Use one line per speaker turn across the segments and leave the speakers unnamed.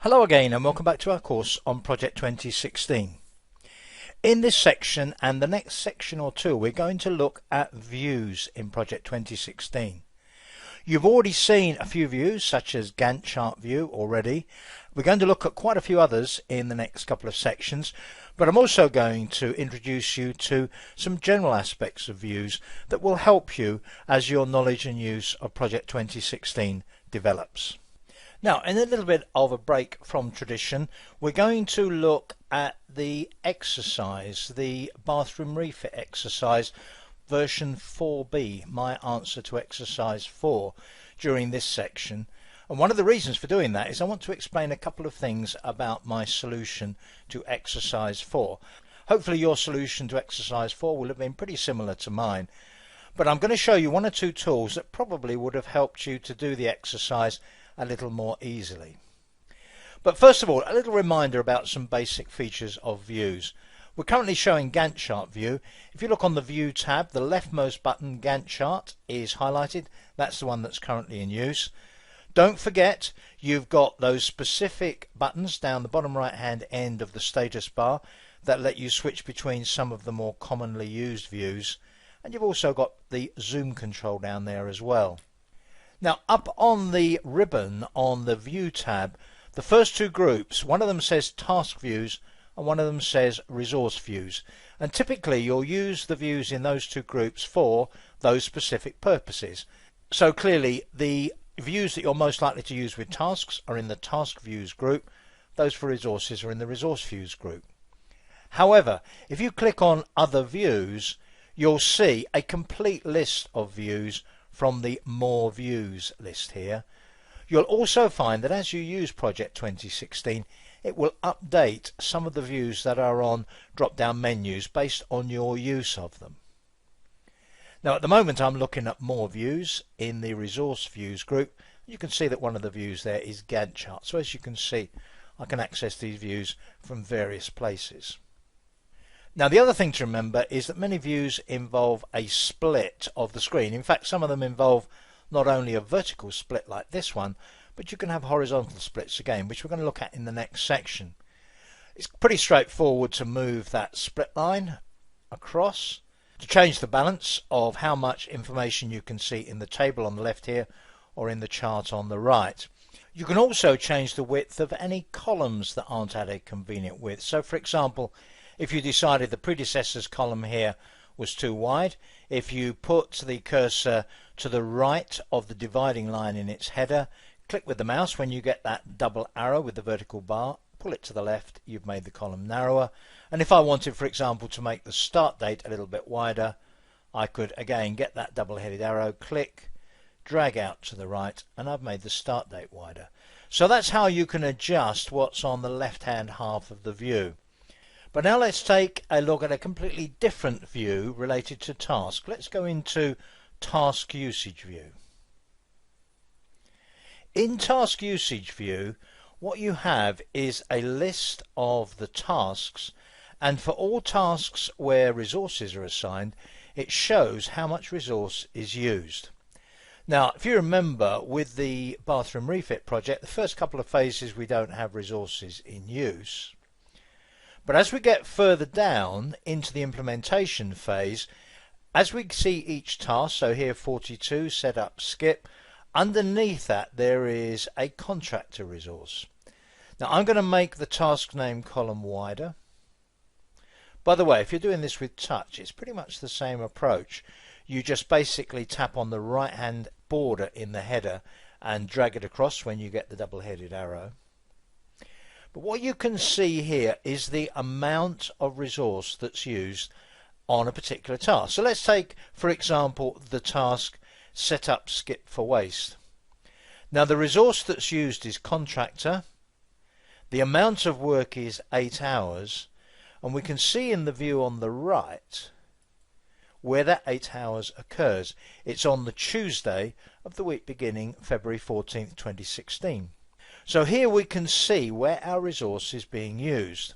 Hello again and welcome back to our course on Project 2016. In this section and the next section or two we're going to look at views in Project 2016. You've already seen a few views such as Gantt chart view already. We're going to look at quite a few others in the next couple of sections, but I'm also going to introduce you to some general aspects of views that will help you as your knowledge and use of Project 2016 develops. Now, in a little bit of a break from tradition, we're going to look at the exercise, the bathroom refit exercise, version 4B, my answer to exercise 4, during this section. And one of the reasons for doing that is I want to explain a couple of things about my solution to exercise 4. Hopefully your solution to exercise 4 will have been pretty similar to mine. But I'm going to show you one or two tools that probably would have helped you to do the exercise a little more easily. But first of all, a little reminder about some basic features of views. We're currently showing Gantt chart view. If you look on the View tab, the leftmost button, Gantt chart, is highlighted. That's the one that's currently in use. Don't forget, you've got those specific buttons down the bottom right hand end of the status bar that let you switch between some of the more commonly used views. And you've also got the zoom control down there as well. Now, up on the ribbon on the View tab, the first two groups, one of them says Task Views and one of them says Resource Views. And typically you'll use the views in those two groups for those specific purposes. So clearly the views that you're most likely to use with tasks are in the Task Views group. Those for resources are in the Resource Views group. However, if you click on Other Views, you'll see a complete list of views from the More Views list here. You'll also find that as you use Project 2016, it will update some of the views that are on drop-down menus based on your use of them. Now at the moment I'm looking at More Views in the Resource Views group. You can see that one of the views there is Gantt chart. So as you can see, I can access these views from various places. Now the other thing to remember is that many views involve a split of the screen. In fact, some of them involve not only a vertical split like this one, but you can have horizontal splits again, which we're going to look at in the next section. It's pretty straightforward to move that split line across, to change the balance of how much information you can see in the table on the left here or in the chart on the right. You can also change the width of any columns that aren't at a convenient width. So for example, if you decided the predecessor's column here was too wide, if you put the cursor to the right of the dividing line in its header, click with the mouse when you get that double arrow with the vertical bar, pull it to the left, you've made the column narrower. And if I wanted, for example, to make the start date a little bit wider, I could again get that double-headed arrow, click, drag out to the right, and I've made the start date wider. So that's how you can adjust what's on the left-hand half of the view. But now let's take a look at a completely different view related to task. Let's go into Task Usage View. In Task Usage View, what you have is a list of the tasks, and for all tasks where resources are assigned, it shows how much resource is used. Now, if you remember, with the bathroom refit project, the first couple of phases we don't have resources in use. But as we get further down into the implementation phase, as we see each task, so here 42, set up, skip, underneath that there is a contractor resource. Now I'm going to make the task name column wider. By the way, if you're doing this with touch, it's pretty much the same approach. You just basically tap on the right hand border in the header and drag it across when you get the double-headed arrow. But what you can see here is the amount of resource that's used on a particular task. So let's take, for example, the task set up skip for waste. Now the resource that's used is contractor. The amount of work is 8 hours, and we can see in the view on the right where that 8 hours occurs. It's on the Tuesday of the week beginning February 14th, 2016. So here we can see where our resource is being used.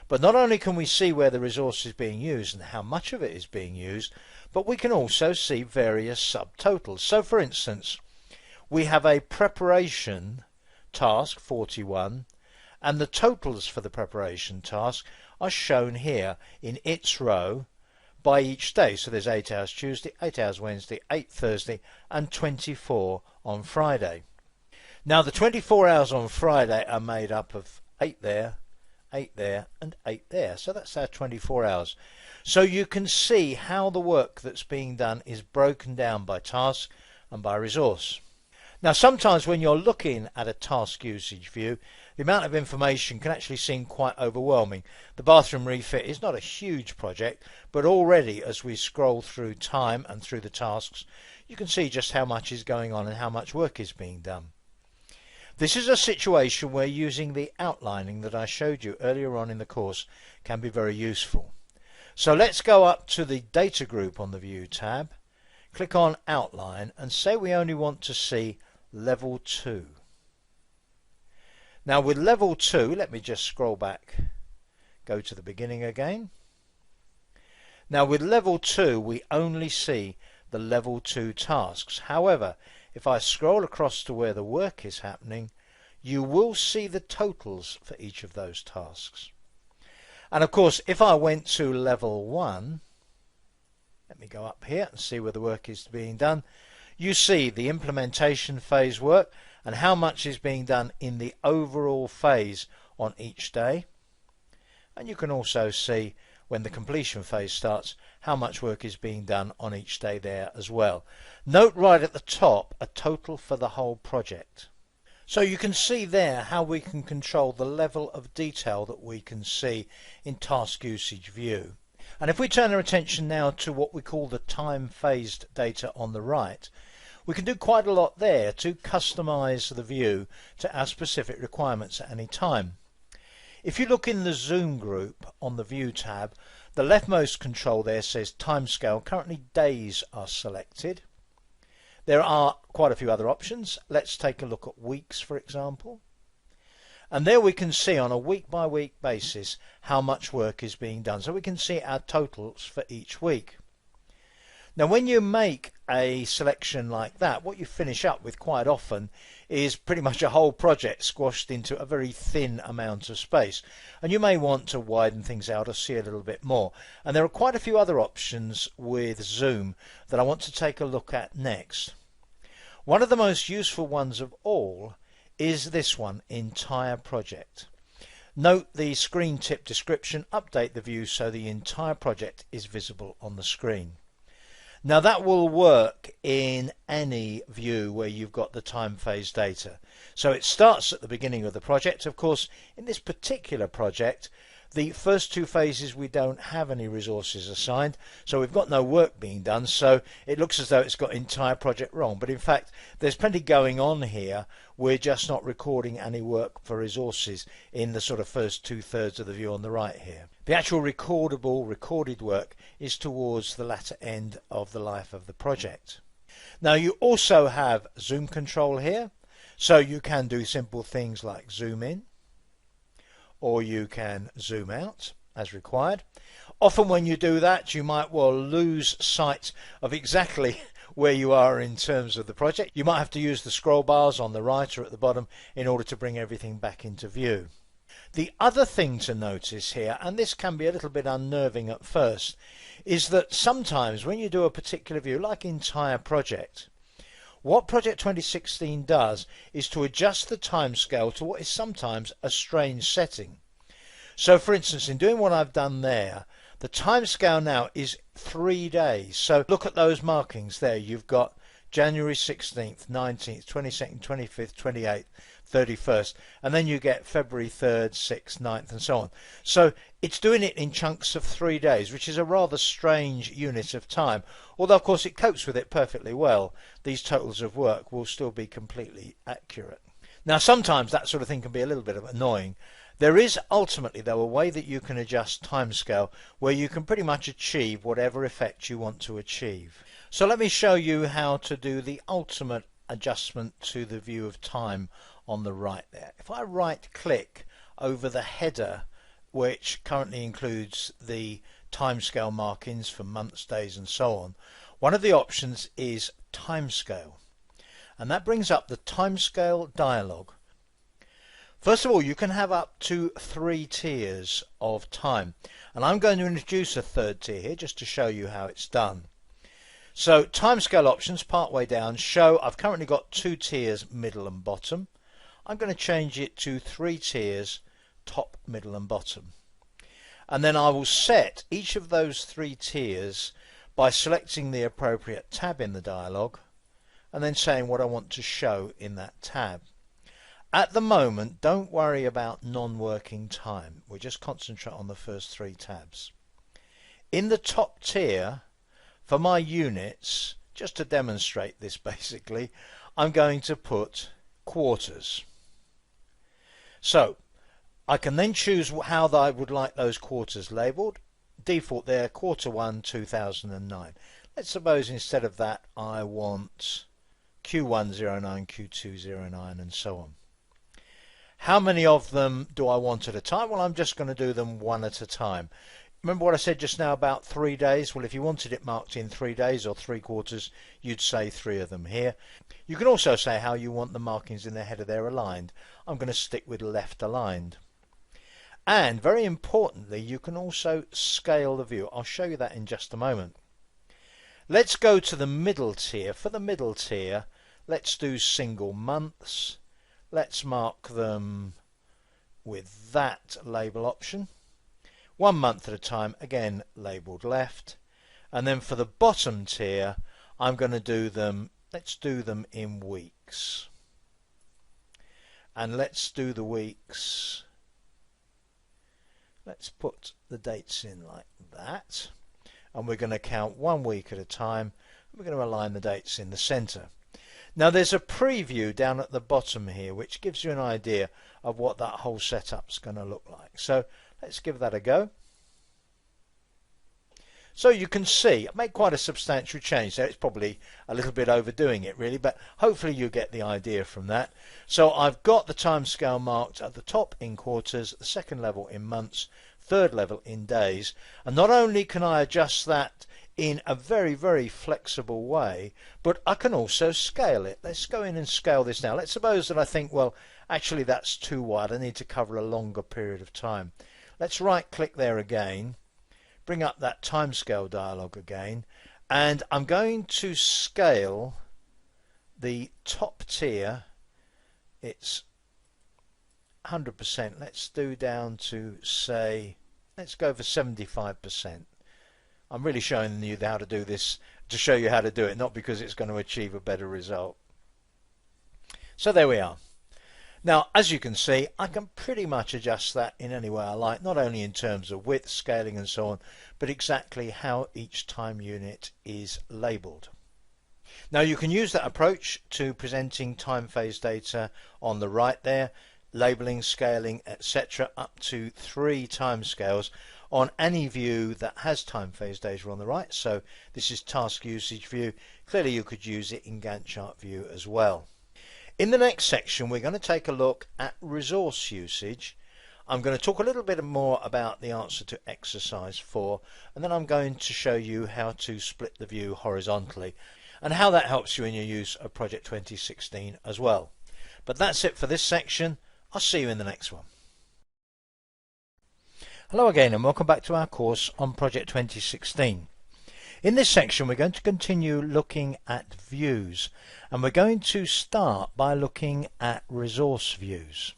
But not only can we see where the resource is being used and how much of it is being used, but we can also see various subtotals. So for instance, we have a preparation task 41 and the totals for the preparation task are shown here in its row by each day. So there's 8 hours Tuesday, 8 hours Wednesday, 8 Thursday, and 24 on Friday. Now the 24 hours on Friday are made up of 8 there, 8 there, and 8 there. So that's our 24 hours. So you can see how the work that's being done is broken down by task and by resource. Now sometimes when you're looking at a task usage view, the amount of information can actually seem quite overwhelming. The bathroom refit is not a huge project, but already as we scroll through time and through the tasks, you can see just how much is going on and how much work is being done. This is a situation where using the outlining that I showed you earlier on in the course can be very useful. So let's go up to the data group on the View tab, click on Outline, and say we only want to see level 2. Now with level 2, let me just scroll back, go to the beginning again. Now with level 2 we only see the level 2 tasks. However, if I scroll across to where the work is happening, you will see the totals for each of those tasks. And of course, if I went to level 1, let me go up here and see where the work is being done, you see the implementation phase work and how much is being done in the overall phase on each day. And you can also see when the completion phase starts how much work is being done on each day there as well. Note right at the top a total for the whole project. So you can see there how we can control the level of detail that we can see in task usage view. And if we turn our attention now to what we call the time phased data on the right, we can do quite a lot there to customize the view to our specific requirements at any time. If you look in the Zoom group on the View tab, the leftmost control there says timescale. Currently days are selected. There are quite a few other options. Let's take a look at weeks, for example. And there we can see on a week by week basis how much work is being done. So we can see our totals for each week. Now when you make a selection like that, what you finish up with quite often is pretty much a whole project squashed into a very thin amount of space. And you may want to widen things out or see a little bit more. And there are quite a few other options with Zoom that I want to take a look at next. One of the most useful ones of all is this one, Entire Project. Note the screen tip description, update the view so the entire project is visible on the screen. Now that will work in any view where you've got the time phase data. So it starts at the beginning of the project. Of course, in this particular project, the first 2 phases we don't have any resources assigned, so we've got no work being done, so it looks as though it's got entire project wrong. But in fact, there's plenty going on here. We're just not recording any work for resources in the sort of first 2/3 of the view on the right here. The actual recorded work is towards the latter end of the life of the project. Now you also have zoom control here, so you can do simple things like zoom in, or you can zoom out as required. Often when you do that you might well lose sight of exactly where you are in terms of the project. You might have to use the scroll bars on the right or at the bottom in order to bring everything back into view. The other thing to notice here, and this can be a little bit unnerving at first, is that sometimes when you do a particular view like entire project, what Project 2016 does is to adjust the timescale to what is sometimes a strange setting. So for instance, in doing what I've done there, the timescale now is 3 days. So look at those markings there. You've got January 16th, 19th, 22nd, 25th, 28th, 31st, and then you get February 3rd, 6th, 9th, and so on. So it's doing it in chunks of 3 days, which is a rather strange unit of time. Although, of course, it copes with it perfectly well. These totals of work will still be completely accurate. Now, sometimes that sort of thing can be a little bit annoying. There is ultimately, though, a way that you can adjust timescale where you can pretty much achieve whatever effect you want to achieve. So let me show you how to do the ultimate adjustment to the view of time on the right there. If I right click over the header, which currently includes the timescale markings for months, days and so on, one of the options is timescale, and that brings up the timescale dialog. First of all, you can have up to 3 tiers of time, and I'm going to introduce a third tier here just to show you how it's done. So timescale options part way down show I've currently got 2 tiers, middle and bottom. I'm going to change it to 3 tiers, top, middle and bottom. And then I will set each of those 3 tiers by selecting the appropriate tab in the dialog and then saying what I want to show in that tab. At the moment, don't worry about non-working time. We'll just concentrate on the first 3 tabs. In the top tier, for my units, just to demonstrate this basically, I'm going to put quarters. So I can then choose how I would like those quarters labelled. Default there, quarter 1 2009. Let's suppose instead of that I want Q109, Q209 and so on. How many of them do I want at a time? Well, I'm just going to do them one at a time. Remember what I said just now about 3 days? Well, if you wanted it marked in 3 days or 3 quarters, you'd say 3 of them here. You can also say how you want the markings in the header there aligned. I'm going to stick with left aligned. And very importantly, you can also scale the view. I'll show you that in just a moment. Let's go to the middle tier. For the middle tier, let's do single months. Let's mark them with that label option. 1 month at a time, again labelled left. And then for the bottom tier, I'm going to do them, let's do them in weeks. And let's do the weeks, let's put the dates in like that. And we're going to count 1 week at a time. We're going to align the dates in the center. Now there's a preview down at the bottom here which gives you an idea of what that whole setup's going to look like. So let's give that a go. So you can see I made quite a substantial change there. It's probably a little bit overdoing it really, but hopefully you get the idea from that. So I've got the timescale marked at the top in quarters, the second level in months, third level in days, and not only can I adjust that in a very, very flexible way, but I can also scale it. Let's go in and scale this now. Let's suppose that I think, well, actually that's too wide. I need to cover a longer period of time. Let's right click there again, bring up that timescale dialog again, and I'm going to scale the top tier. It's 100%. Let's do down to, say, let's go for 75%. I'm really showing you how to do this to show you how to do it, not because it's going to achieve a better result. So there we are. Now, as you can see, I can pretty much adjust that in any way I like, not only in terms of width, scaling and so on, but exactly how each time unit is labelled. Now you can use that approach to presenting time phase data on the right there, labelling, scaling, etc. up to 3 timescales on any view that has time phase data on the right. So this is task usage view. Clearly you could use it in Gantt chart view as well. In the next section we're going to take a look at resource usage. I'm going to talk a little bit more about the answer to exercise 4, and then I'm going to show you how to split the view horizontally and how that helps you in your use of Project 2016 as well. But that's it for this section. I'll see you in the next one. Hello again and welcome back to our course on Project 2016. In this section we're going to continue looking at views, and we're going to start by looking at resource views.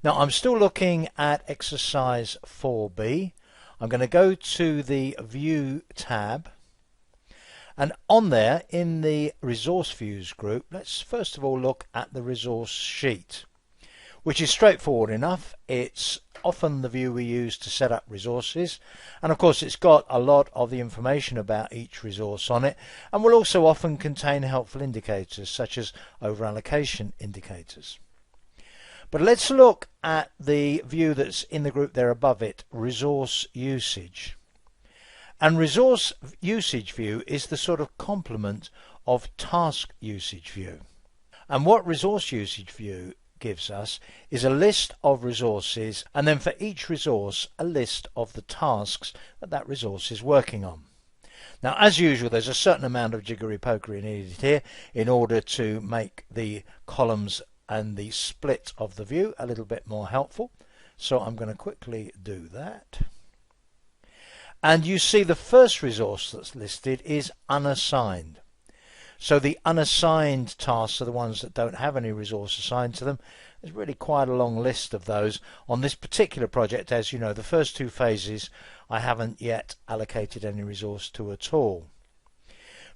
Now I'm still looking at exercise 4b. I'm going to go to the View tab, and on there in the Resource Views group, let's first of all look at the resource sheet, which is straightforward enough. It's often the view we use to set up resources, and of course it's got a lot of the information about each resource on it, and will also often contain helpful indicators such as overallocation indicators. But let's look at the view that's in the group there above it, resource usage. And resource usage view is the sort of complement of task usage view. And what resource usage view gives us is a list of resources, and then for each resource a list of the tasks that that resource is working on. Now as usual there's a certain amount of jiggery pokery needed here in order to make the columns and the split of the view a little bit more helpful. So I'm going to quickly do that. And you see the first resource that's listed is unassigned. So the unassigned tasks are the ones that don't have any resource assigned to them. There's really quite a long list of those. On this particular project, as you know, the first two phases I haven't yet allocated any resource to at all.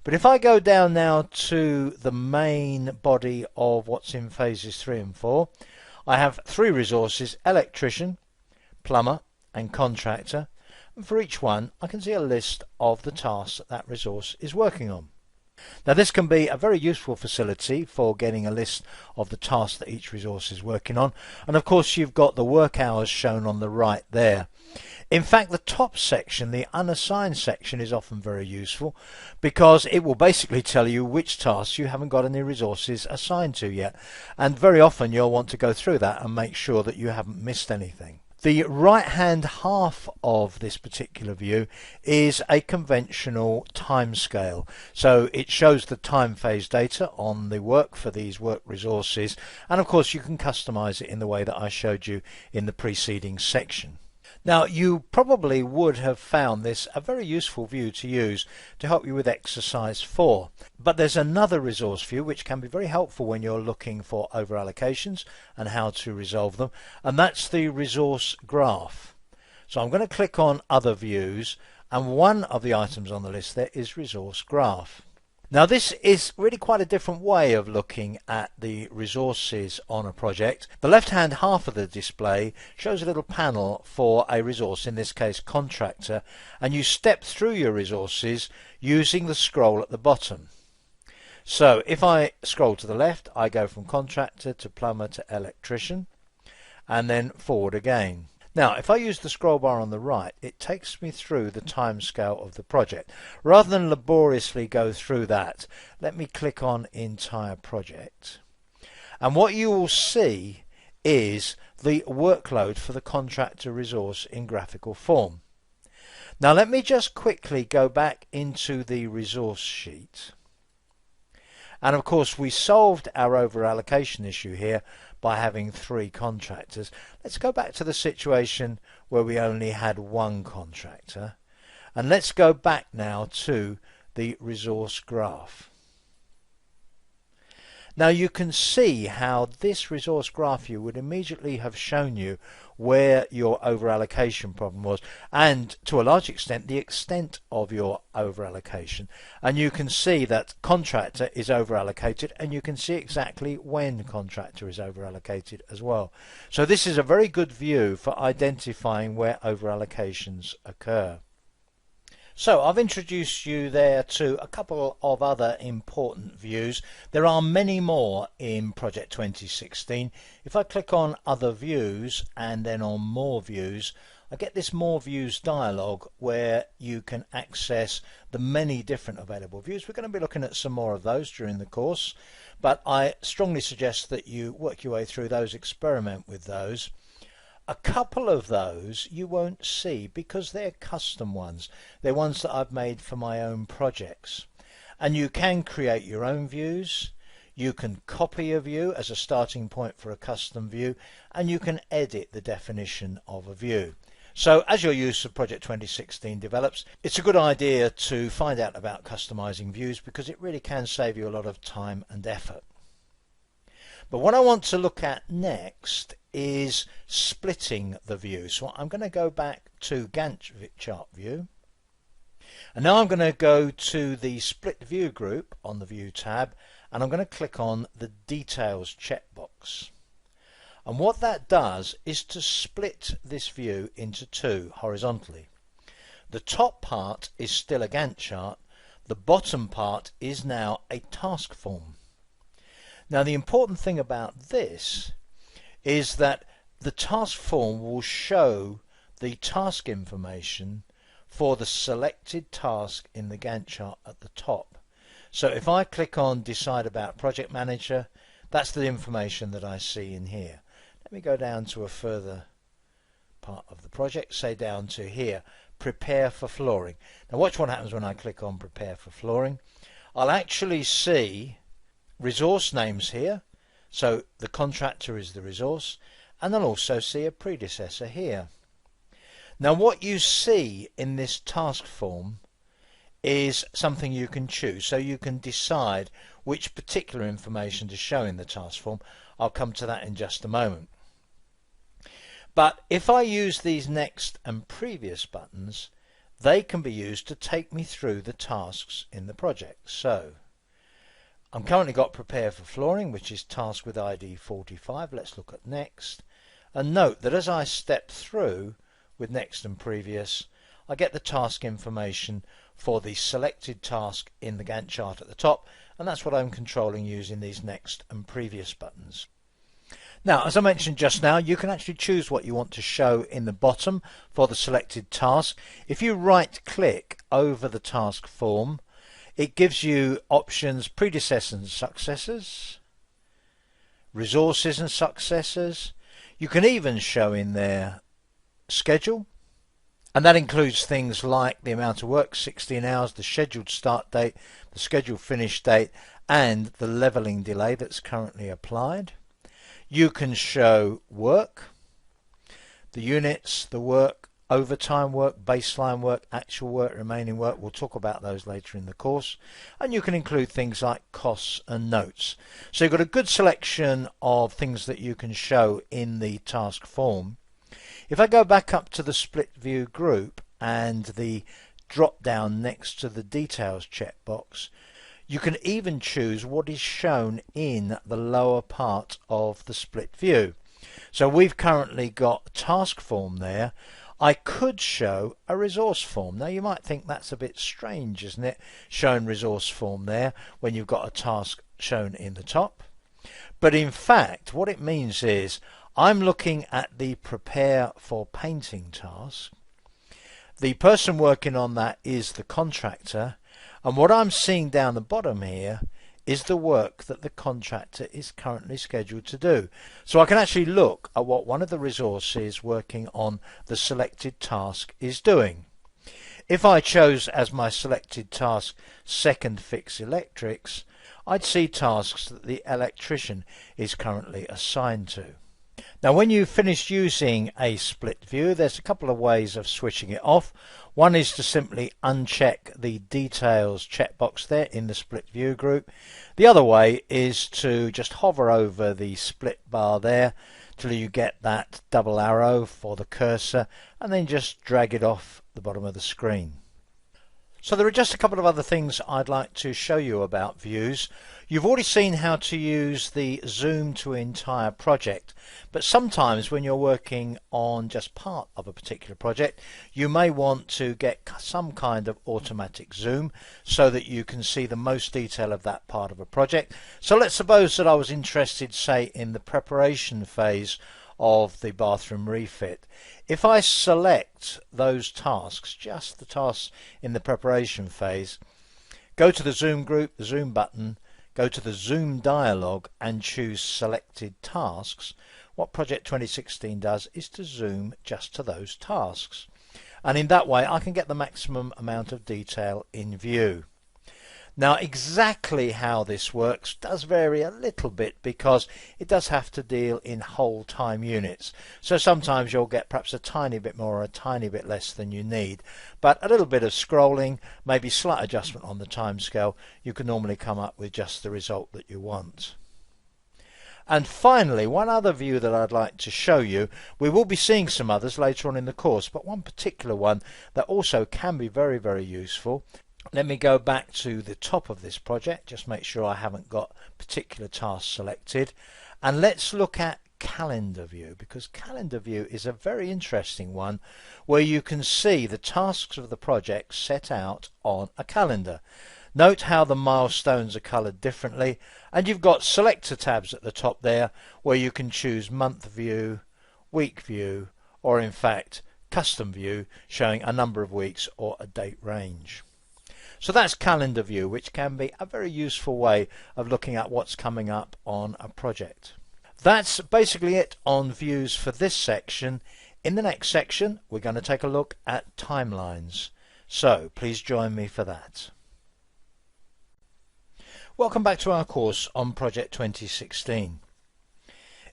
But if I go down now to the main body of what's in phases 3 and 4, I have 3 resources: electrician, plumber and contractor. And for each one I can see a list of the tasks that that resource is working on. Now this can be a very useful facility for getting a list of the tasks that each resource is working on, and of course you've got the work hours shown on the right there. In fact, the top section, the unassigned section, is often very useful because it will basically tell you which tasks you haven't got any resources assigned to yet, and very often you'll want to go through that and make sure that you haven't missed anything. The right hand half of this particular view is a conventional timescale. So it shows the time phase data on the work for these work resources, and of course you can customize it in the way that I showed you in the preceding section. Now you probably would have found this a very useful view to use to help you with exercise 4. But there's another resource view which can be very helpful when you're looking for over allocations and how to resolve them, and that's the resource graph. So I'm going to click on other views, and one of the items on the list there is resource graph. Now this is really quite a different way of looking at the resources on a project. The left hand half of the display shows a little panel for a resource, in this case contractor, and you step through your resources using the scroll at the bottom. So if I scroll to the left, I go from contractor to plumber to electrician and then forward again. Now if I use the scroll bar on the right, it takes me through the timescale of the project. Rather than laboriously go through that, let me click on entire project, and what you will see is the workload for the contractor resource in graphical form. Now let me just quickly go back into the resource sheet, and of course we solved our over allocation issue here by having 3 contractors. Let's go back to the situation where we only had 1 contractor, and let's go back now to the resource graph. Now you can see how this resource graph view would immediately have shown you where your over allocation problem was, and to a large extent the extent of your over allocation, and you can see that contractor is over allocated, and you can see exactly when contractor is over allocated as well. So this is a very good view for identifying where over allocations occur. So I've introduced you there to a couple of other important views. There are many more in Project 2016. If I click on other views and then on more views, I get this more views dialog where you can access the many different available views. We're going to be looking at some more of those during the course, but I strongly suggest that you work your way through those, experiment with those. A couple of those you won't see because they're custom ones. They're ones that I've made for my own projects. And you can create your own views, you can copy a view as a starting point for a custom view, and you can edit the definition of a view. So as your use of Project 2016 develops, it's a good idea to find out about customizing views because it really can save you a lot of time and effort. But what I want to look at next is splitting the view. So I'm going to go back to Gantt chart view, and now I'm going to go to the split view group on the view tab, and I'm going to click on the details checkbox. And what that does is to split this view into 2 horizontally. The top part is still a Gantt chart, the bottom part is now a task form. Now the important thing about this is that the task form will show the task information for the selected task in the Gantt chart at the top. So if I click on Decide About Project Manager, that's the information that I see in here. Let me go down to a further part of the project, say down to here, Prepare for Flooring. Now watch what happens when I click on Prepare for Flooring. I'll actually see resource names here, So the contractor is the resource, and I'll also see a predecessor here. Now what you see in this task form is something you can choose, so you can decide which particular information to show in the task form. I'll come to that in just a moment. But if I use these next and previous buttons, they can be used to take me through the tasks in the project. So I'm currently got prepare for flooring, which is task with ID 45. Let's look at next, and note that as I step through with next and previous, I get the task information for the selected task in the Gantt chart at the top, and that's what I'm controlling using these next and previous buttons. Now, as I mentioned just now, you can actually choose what you want to show in the bottom for the selected task. If you right click over the task form, it gives you options predecessors and successors, resources and successors. You can even show in there schedule, and that includes things like the amount of work, 16 hours, the scheduled start date, the scheduled finish date, and the leveling delay that's currently applied. You can show work, the units, the work, overtime work, baseline work, actual work, remaining work. We'll talk about those later in the course. And you can include things like costs and notes. So you've got a good selection of things that you can show in the task form. If I go back up to the split view group and the drop down next to the details checkbox, you can even choose what is shown in the lower part of the split view. So we've currently got a task form there. I could show a resource form. Now you might think that's a bit strange, isn't it? Showing resource form there when you've got a task shown in the top. But in fact, what it means is I'm looking at the prepare for painting task. The person working on that is the contractor, and what I'm seeing down the bottom here is the work that the contractor is currently scheduled to do. So I can actually look at what one of the resources working on the selected task is doing. If I chose as my selected task second fix electrics, I'd see tasks that the electrician is currently assigned to. Now when you've finished using a split view, there's a couple of ways of switching it off. One is to simply uncheck the details checkbox there in the split view group. The other way is to just hover over the split bar there till you get that double arrow for the cursor, and then just drag it off the bottom of the screen. So there are just a couple of other things I'd like to show you about views. You've already seen how to use the zoom to entire project, but sometimes when you're working on just part of a particular project, you may want to get some kind of automatic zoom so that you can see the most detail of that part of a project. So let's suppose that I was interested, say, in the preparation phase of the bathroom refit. If I select those tasks, just the tasks in the preparation phase, go to the zoom group, the zoom button, go to the zoom dialog and choose selected tasks, what Project 2016 does is to zoom just to those tasks. And in that way I can get the maximum amount of detail in view. Now exactly how this works does vary a little bit because it does have to deal in whole time units. So sometimes you'll get perhaps a tiny bit more or a tiny bit less than you need. But a little bit of scrolling, maybe slight adjustment on the time scale, you can normally come up with just the result that you want. And finally, one other view that I'd like to show you, we will be seeing some others later on in the course, but one particular one that also can be very, very useful. Let me go back to the top of this project, just make sure I haven't got particular tasks selected, and let's look at calendar view, because calendar view is a very interesting one where you can see the tasks of the project set out on a calendar. Note how the milestones are coloured differently, and you've got selector tabs at the top there where you can choose month view, week view, or in fact custom view showing a number of weeks or a date range. So that's calendar view, which can be a very useful way of looking at what's coming up on a project. That's basically it on views for this section. In the next section we're going to take a look at timelines. So please join me for that. Welcome back to our course on Project 2016.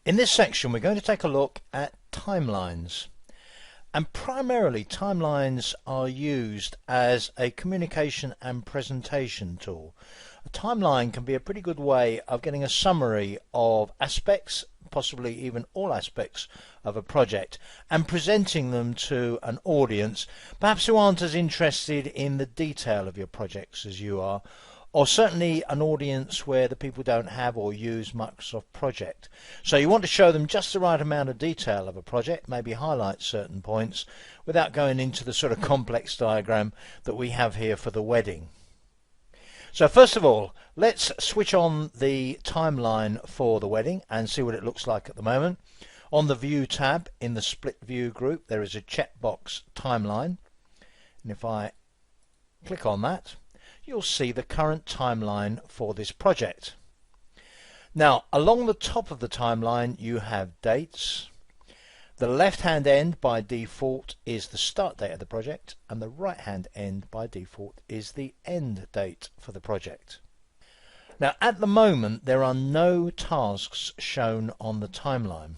In this section we're going to take a look at timelines. And primarily timelines are used as a communication and presentation tool. A timeline can be a pretty good way of getting a summary of aspects, possibly even all aspects of a project, and presenting them to an audience, perhaps who aren't as interested in the detail of your projects as you are, or certainly an audience where the people don't have or use Microsoft Project. So you want to show them just the right amount of detail of a project, maybe highlight certain points without going into the sort of complex diagram that we have here for the wedding. So first of all, let's switch on the timeline for the wedding and see what it looks like at the moment. On the View tab in the Split View group there is a checkbox Timeline, and if I click on that, you'll see the current timeline for this project. Now, along the top of the timeline you have dates. The left hand end by default is the start date of the project, and the right hand end by default is the end date for the project. Now, at the moment there are no tasks shown on the timeline,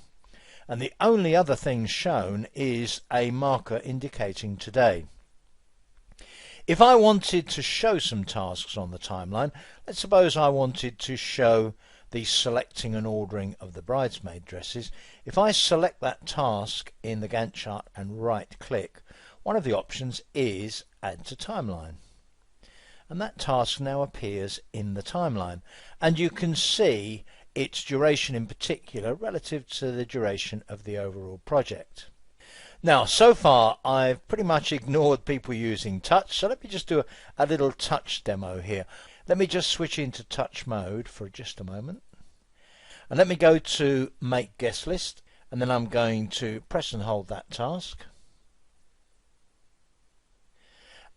and the only other thing shown is a marker indicating today. If I wanted to show some tasks on the timeline, let's suppose I wanted to show the selecting and ordering of the bridesmaid dresses. If I select that task in the Gantt chart and right click, one of the options is Add to Timeline. And that task now appears in the timeline, and you can see its duration in particular relative to the duration of the overall project. Now, so far I've pretty much ignored people using touch, so let me just do a little touch demo here. Let me just switch into touch mode for just a moment, and let me go to Make Guest List, and then I'm going to press and hold that task,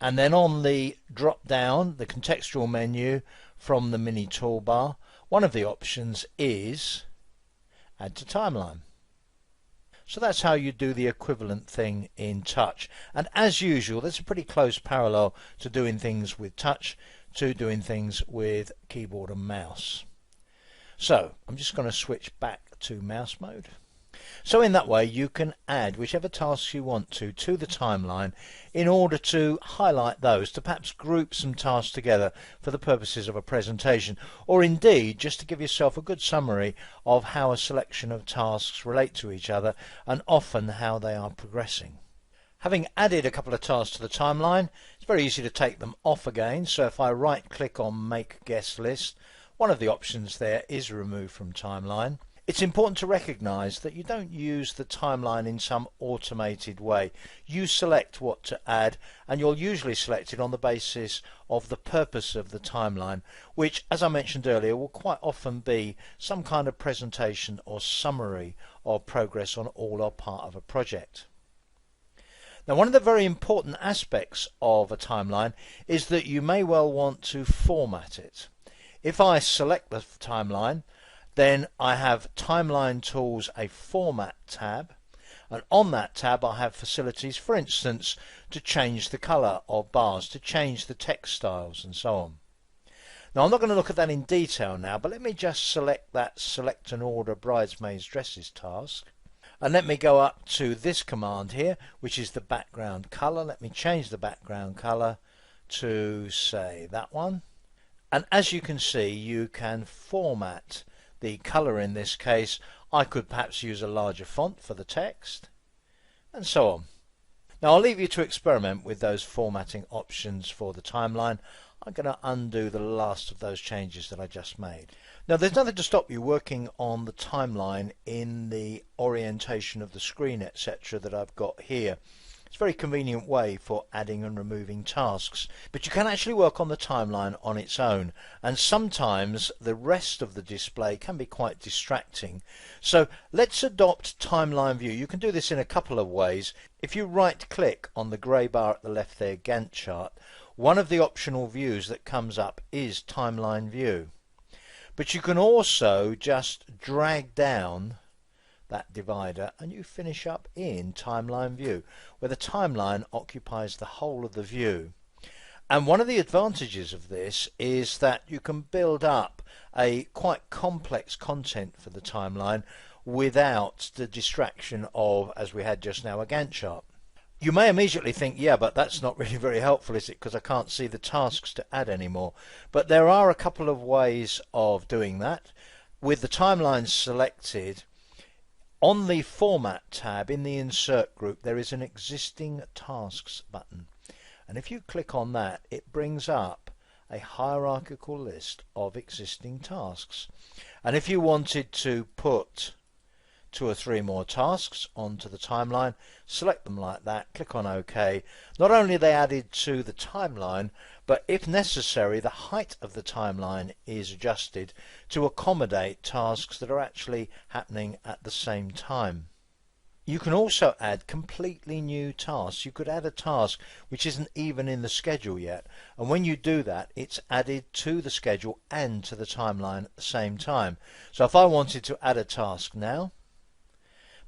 and then on the drop down, the contextual menu from the mini toolbar, one of the options is Add to Timeline. So that's how you do the equivalent thing in touch, and as usual there's a pretty close parallel to doing things with touch to doing things with keyboard and mouse. So I'm just going to switch back to mouse mode. So in that way you can add whichever tasks you want to the timeline in order to highlight those, to perhaps group some tasks together for the purposes of a presentation, or indeed just to give yourself a good summary of how a selection of tasks relate to each other and often how they are progressing. Having added a couple of tasks to the timeline, it's very easy to take them off again. So if I right click on Make Guest List, one of the options there is Remove from Timeline. It's important to recognize that you don't use the timeline in some automated way. You select what to add, and you'll usually select it on the basis of the purpose of the timeline, which, as I mentioned earlier, will quite often be some kind of presentation or summary of progress on all or part of a project. Now, one of the very important aspects of a timeline is that you may well want to format it. If I select the timeline, then I have Timeline Tools, a Format tab, and on that tab I have facilities, for instance, to change the colour of bars, to change the text styles and so on. Now, I'm not going to look at that in detail now, but let me just select that Select and Order Bridesmaids Dresses task, and let me go up to this command here, which is the background colour. Let me change the background colour to, say, that one, and as you can see you can format the colour. In this case I could perhaps use a larger font for the text, and so on. Now I'll leave you to experiment with those formatting options for the timeline. I'm going to undo the last of those changes that I just made. Now there's nothing to stop you working on the timeline in the orientation of the screen, etc., that I've got here. It's a very convenient way for adding and removing tasks, but you can actually work on the timeline on its own, and sometimes the rest of the display can be quite distracting. So let's adopt timeline view. You can do this in a couple of ways. If you right click on the grey bar at the left there, Gantt chart, one of the optional views that comes up is timeline view, but you can also just drag down that divider and you finish up in timeline view, where the timeline occupies the whole of the view. And one of the advantages of this is that you can build up a quite complex content for the timeline without the distraction of, as we had just now, a Gantt chart. You may immediately think, yeah, but that's not really very helpful, is it? Because I can't see the tasks to add anymore. But there are a couple of ways of doing that. With the timelines selected, on the Format tab in the Insert group, there is an Existing Tasks button. And if you click on that, it brings up a hierarchical list of existing tasks. And if you wanted to put 2 or 3 more tasks onto the timeline, select them like that, click on OK. Not only are they added to the timeline, but if necessary, the height of the timeline is adjusted to accommodate tasks that are actually happening at the same time. You can also add completely new tasks. You could add a task which isn't even in the schedule yet, and when you do that, it's added to the schedule and to the timeline at the same time. So if I wanted to add a task now,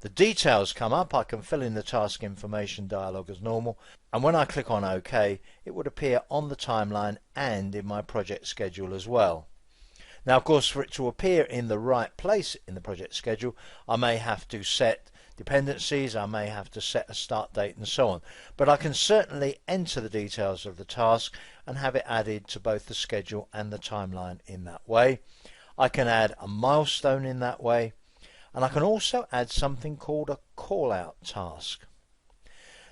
the details come up. I can fill in the task information dialog as normal, and when I click on OK, it would appear on the timeline and in my project schedule as well. Now, of course, for it to appear in the right place in the project schedule, I may have to set dependencies, I may have to set a start date and so on, but I can certainly enter the details of the task and have it added to both the schedule and the timeline in that way. I can add a milestone in that way, and I can also add something called a call out task.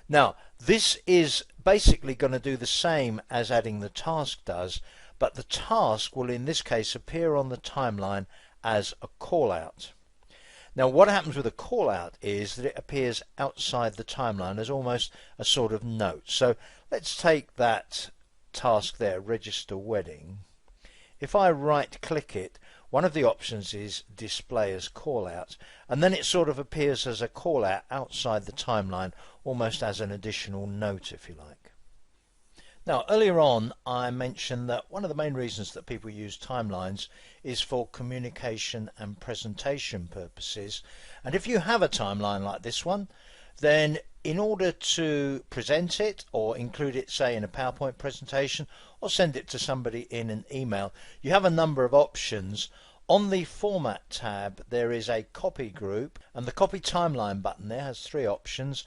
Now, this is basically going to do the same as adding the task does, but the task will in this case appear on the timeline as a call out. Now, what happens with a call out is that it appears outside the timeline as almost a sort of note. So let's take that task there, register wedding. If I right click it, one of the options is display as call out, and then it sort of appears as a call out outside the timeline, almost as an additional note, if you like. Now, earlier on I mentioned that one of the main reasons that people use timelines is for communication and presentation purposes, and if you have a timeline like this one, then in order to present it or include it, say, in a PowerPoint presentation or send it to somebody in an email, you have a number of options. On the Format tab there is a copy group, and the copy timeline button there has 3 options: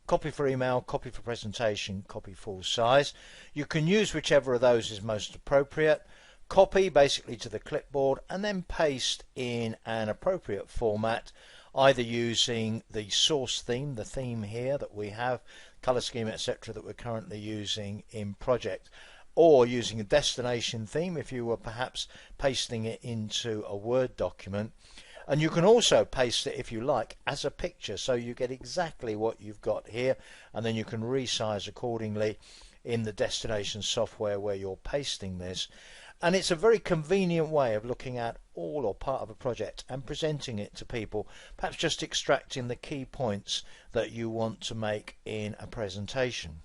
copy for email, copy for presentation, copy full size. You can use whichever of those is most appropriate. Copy basically to the clipboard and then paste in an appropriate format, either using the source theme, the theme here that we have, color scheme, etc., that we're currently using in project, or using a destination theme if you were perhaps pasting it into a Word document. And you can also paste it, if you like, as a picture, so you get exactly what you've got here, and then you can resize accordingly in the destination software where you're pasting this. And it's a very convenient way of looking at all or part of a project and presenting it to people, perhaps just extracting the key points that you want to make in a presentation.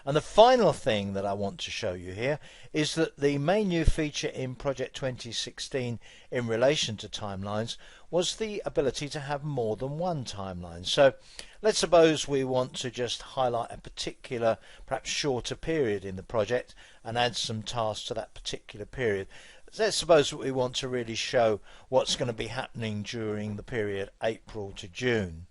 And the final thing that I want to show you here is that the main new feature in Project 2016 in relation to timelines was the ability to have more than one timeline. So let's suppose we want to just highlight a particular, perhaps shorter period in the project and add some tasks to that particular period. Let's suppose that we want to really show what's going to be happening during the period April to June.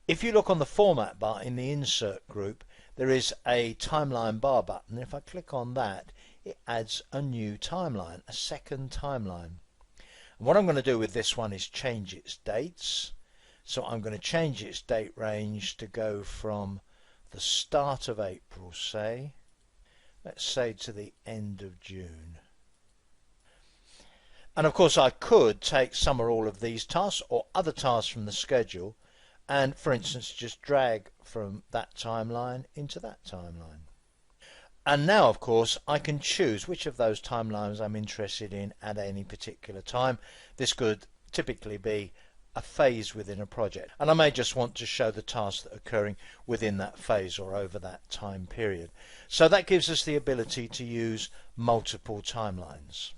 If you look on the Format bar in the Insert group, there is a timeline bar button. If I click on that, it adds a new timeline, a second timeline. And what I'm going to do with this one is change its dates. So I'm going to change its date range to go from the start of April, say, let's say to the end of June. And of course I could take some or all of these tasks or other tasks from the schedule and, for instance, just drag from that timeline into that timeline. And now, of course, I can choose which of those timelines I'm interested in at any particular time. This could typically be a phase within a project, and I may just want to show the tasks that are occurring within that phase or over that time period. So that gives us the ability to use multiple timelines.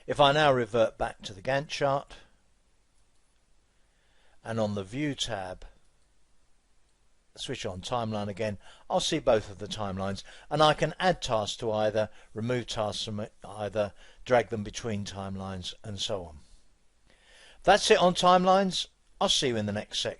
If I now revert back to the Gantt chart, and on the View tab switch on Timeline again, I'll see both of the timelines, and I can add tasks to either, remove tasks from either, drag them between timelines, and so on. That's it on timelines. I'll see you in the next section.